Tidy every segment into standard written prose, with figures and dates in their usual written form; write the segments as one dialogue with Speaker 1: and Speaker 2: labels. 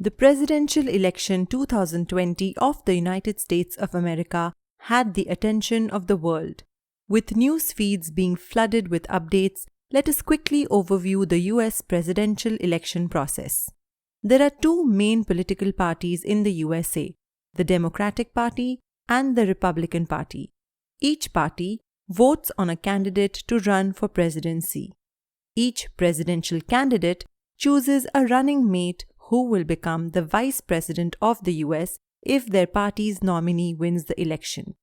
Speaker 1: The presidential election 2020 of the United States of America had the attention of the world. With news feeds being flooded with updates, let us quickly overview the US presidential election process. There are two main political parties in the USA, the Democratic Party and the Republican Party. Each party votes on a candidate to run for presidency. Each presidential candidate chooses a running mate who will become the vice president of the US if their party's nominee wins the election.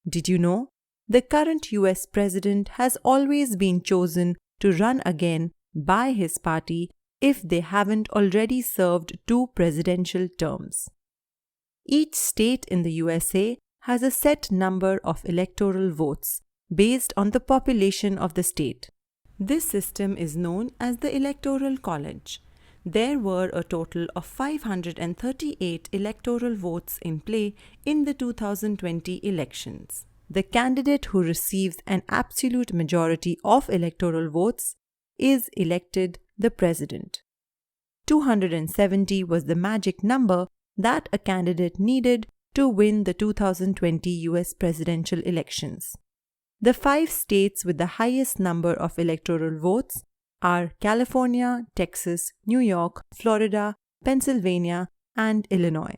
Speaker 1: Did you know? The current US president has always been chosen to run again by his party if they haven't already served 2 presidential terms. Each state in the USA has a set number of electoral votes based on the population of the state. This system is known as the Electoral College. There were a total of 538 electoral votes in play in the 2020 elections. The candidate who receives an absolute majority of electoral votes is elected the president. 270 was the magic number that a candidate needed to win the 2020 US presidential elections. The 5 states with the highest number of electoral votes are California, Texas, New York, Florida, Pennsylvania, and Illinois.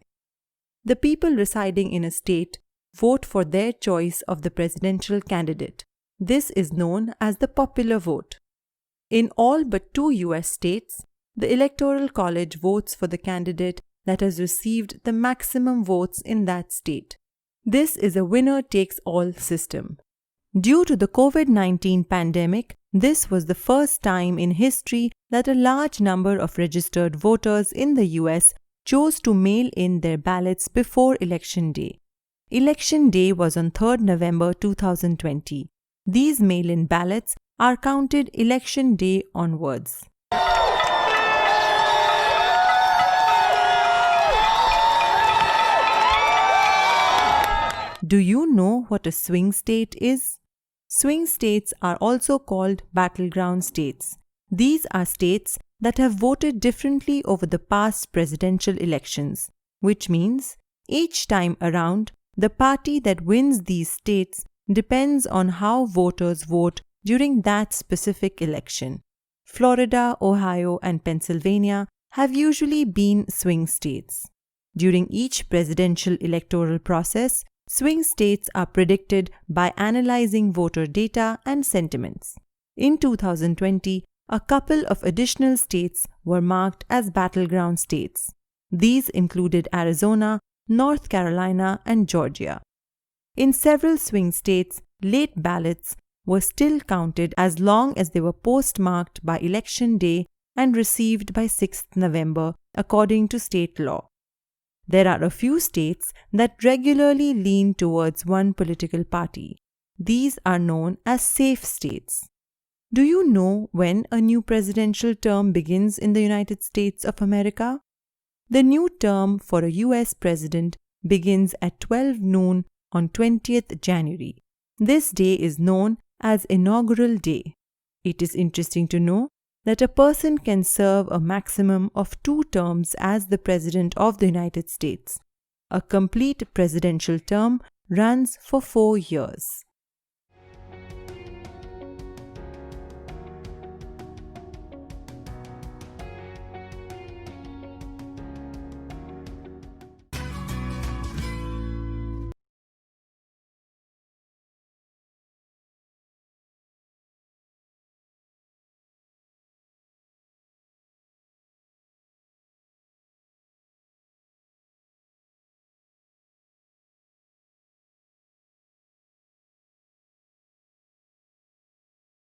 Speaker 1: The people residing in a state vote for their choice of the presidential candidate. This is known as the popular vote. In all but 2 US states, the Electoral College votes for the candidate that has received the maximum votes in that state. This is a winner-takes-all system. Due to the COVID-19 pandemic, this was the first time in history that a large number of registered voters in the US chose to mail in their ballots before Election Day. Election Day was on 3rd November 2020. These mail-in ballots are counted Election Day onwards. Do you know what a swing state is? Swing states are also called battleground states. These are states that have voted differently over the past presidential elections, which means each time around, the party that wins these states depends on how voters vote during that specific election. Florida, Ohio, and Pennsylvania have usually been swing states. During each presidential electoral process, swing states are predicted by analyzing voter data and sentiments. In 2020, a couple of additional states were marked as battleground states. These included Arizona, North Carolina, and Georgia. In several swing states, late ballots were still counted as long as they were postmarked by Election Day and received by 6th November, according to state law. There are a few states that regularly lean towards one political party. These are known as safe states. Do you know when a new presidential term begins in the United States of America? The new term for a US president begins at 12 noon on 20th January. This day is known as Inaugural Day. It is interesting to know that a person can serve a maximum of 2 terms as the President of the United States. A complete presidential term runs for 4 years.